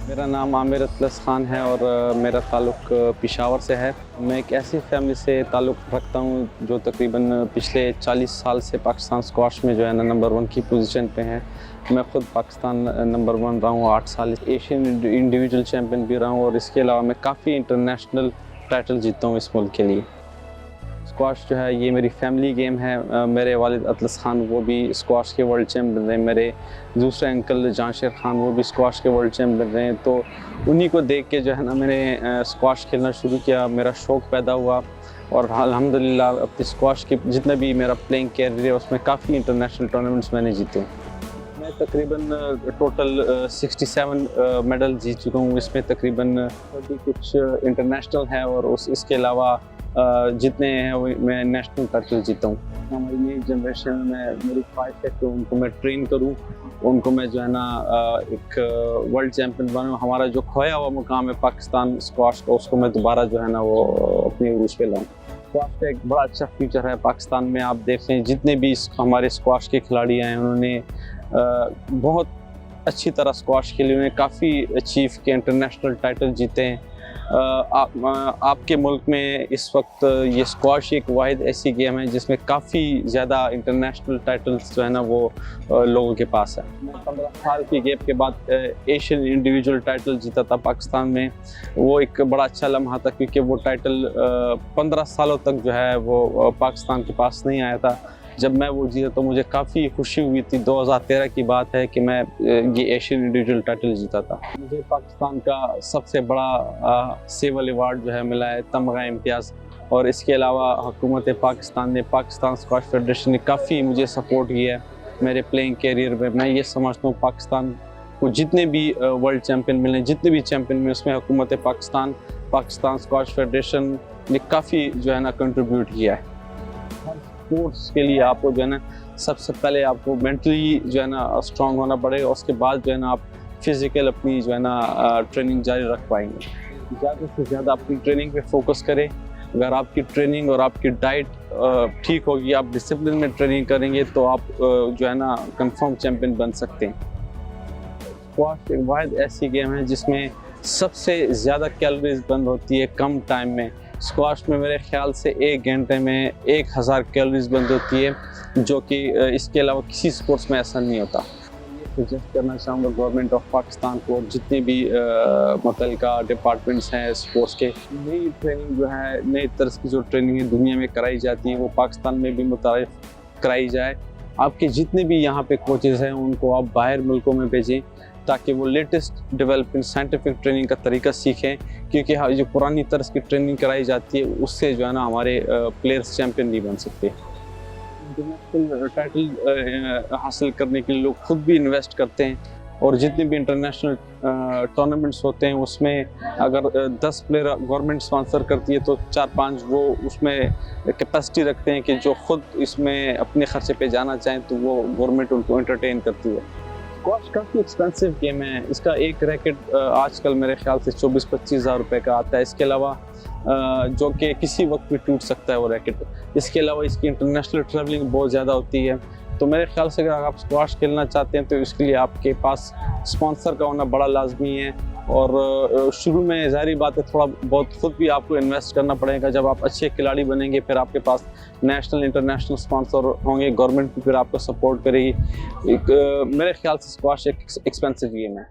मेरा नाम आमिर अतलस ख़ान है और मेरा ताल्लुक़ पेशावर से है। मैं एक ऐसी फ़ैमिली से ताल्लुक़ रखता हूँ जो तकरीबन पिछले 40 साल से पाकिस्तान स्क्वाश में जो है ना नंबर 1 की पोजीशन पे है। मैं ख़ुद पाकिस्तान नंबर 1 रहा हूँ 8 साल, एशियन इंडिविजुअल चैम्पियन भी रहा हूँ और इसके अलावा मैं काफ़ी इंटरनेशनल टाइटल जीता हूँ इस मुल्क के लिए। स्क्वाश जो है ये मेरी फैमिली गेम है। मेरे वालिद अतलस ख़ान वो भी स्क्वाश के वर्ल्ड चैम्पियन रहे। मेरे दूसरे अंकल जहांगीर ख़ान वो भी स्क्वाश के वर्ल्ड चैम्पियन रहे। तो उन्हीं को देख के जो है ना मैंने स्क्वाश खेलना शुरू किया, मेरा शौक़ पैदा हुआ और अल्हम्दुलिल्लाह अपनी स्क्वाश की जितना भी मेरा प्लेइंग कैरियर है उसमें काफ़ी इंटरनेशनल टूर्नामेंट्स मैंने जीते। मैं तकरीबन टोटल 67 मेडल जीत चुका हूँ। इसमें तकरीबन अभी कुछ इंटरनेशनल है और इसके अलावा जितने हैं वो मैं नेशनल टाइटल जीता हूँ। हमारी नई जनरेशन में मेरी ख्वाहिश है कि उनको मैं ट्रेन करूँ, उनको मैं जो है ना एक वर्ल्ड चैम्पियन बनूँ। हमारा जो खोया हुआ मुकाम है पाकिस्तान स्क्वाश का, उसको मैं दोबारा जो है ना वो अपनी उरूज पे लाऊँ। स्क्वाश का एक बड़ा अच्छा फ्यूचर है पाकिस्तान में। आप देख लें जितने भी हमारे स्क्वाश के खिलाड़ी हैं उन्होंने बहुत अच्छी तरह स्क्वाश खेली, उन्हें काफ़ी अचीव के इंटरनेशनल टाइटल जीते हैं। आपके मुल्क में इस वक्त ये स्क्वाश एक वाहिद ऐसी गेम है जिसमें काफ़ी ज़्यादा इंटरनेशनल टाइटल्स जो है ना वो लोगों के पास है। 15 साल की गैप के बाद एशियन इंडिविजुअल टाइटल जीता था पाकिस्तान में। वो एक बड़ा अच्छा लम्हा था क्योंकि वो टाइटल 15 सालों तक जो है वो पाकिस्तान के पास नहीं आया था। जब मैं वो जीता तो मुझे काफ़ी खुशी हुई थी। 2013 की बात है कि मैं ये एशियन इंडिविजुअल टाइटल जीता था। मुझे पाकिस्तान का सबसे बड़ा सिविल अवार्ड जो है मिला है तमगा इम्तियाज़, और इसके अलावा हुकूमत पाकिस्तान ने, पाकिस्तान स्क्वाश फेडरेशन ने काफ़ी मुझे सपोर्ट किया है मेरे प्लेइंग कैरियर में। मैं ये समझता हूँ पाकिस्तान को जितने भी वर्ल्ड चैम्पियन मिले, जितने भी चैम्पियन मिले, उसमें हुकूमत पाकिस्तान, पाकिस्तान स्क्वाश फेडरेशन ने काफ़ी जो है ना कंट्रीब्यूट किया है। स्पोर्ट्स के लिए आपको जो है ना सबसे पहले आपको मेंटली जो है ना स्ट्रांग होना पड़ेगा, उसके बाद जो है ना आप फिज़िकल अपनी जो है ना ट्रेनिंग जारी रख पाएंगे। ज़्यादा से ज़्यादा अपनी ट्रेनिंग पे फोकस करें। अगर आपकी ट्रेनिंग और आपकी डाइट ठीक होगी, आप डिसिप्लिन में ट्रेनिंग करेंगे तो आप जो है ना कंफर्म चैम्पियन बन सकते हैं। स्क्वाश एक वाहिद ऐसी गेम है जिसमें सबसे ज़्यादा कैलोरीज बर्न होती है कम टाइम में। स्क्वाश में मेरे ख्याल से 1 घंटे में 1000 कैलोरीज बर्न होती है, जो कि इसके अलावा किसी स्पोर्ट्स में ऐसा नहीं होता। ये सजेस्ट करना चाहूँगा गवर्नमेंट ऑफ पाकिस्तान को, जितने भी मुतल्लिका डिपार्टमेंट्स हैं स्पोर्ट्स के, नई ट्रेनिंग जो है, नई तर्ज की जो ट्रेनिंग है दुनिया में कराई जाती है वो पाकिस्तान में भी मुतारिफ कराई जाए। आपके जितने भी यहाँ पे कोचेज़ हैं उनको आप बाहर मुल्कों में भेजें ताकि वो लेटेस्ट डेवलपिंग साइंटिफिक ट्रेनिंग का तरीका सीखें, क्योंकि जो पुरानी तरह की ट्रेनिंग कराई जाती है उससे जो है ना हमारे प्लेयर्स चैम्पियन नहीं बन सकते। इंटरनेशनल टाइटल हासिल करने के लिए लोग खुद भी इन्वेस्ट करते हैं और जितने भी इंटरनेशनल टूर्नामेंट्स होते हैं उसमें अगर 10 प्लेयर गवर्नमेंट स्पॉन्सर करती है तो 4-5 वो उसमें कैपेसिटी रखते हैं कि जो खुद इसमें अपने खर्चे पे जाना चाहें तो वो गवर्नमेंट उनको एंटरटेन करती है। स्क्वाश काफ़ी एक्सपेंसिव गेम है। इसका एक रैकेट आजकल मेरे ख्याल से 24-25 हज़ार रुपये का आता है। इसके अलावा जो कि किसी वक्त भी टूट सकता है वो रैकेट। इसके अलावा इसकी इंटरनेशनल ट्रैवलिंग बहुत ज़्यादा होती है। तो मेरे ख्याल से अगर आप स्क्वाश खेलना चाहते हैं तो इसके लिए आपके पास स्पॉन्सर का होना बड़ा लाजमी है और शुरू में ज़ाहिर बात है थोड़ा बहुत खुद भी आपको इन्वेस्ट करना पड़ेगा। जब आप अच्छे खिलाड़ी बनेंगे फिर आपके पास नेशनल इंटरनेशनल स्पॉन्सर होंगे, गवर्नमेंट भी फिर आपको सपोर्ट करेगी। मेरे ख्याल से स्क्वाश एक एक्सपेंसिव गेम है।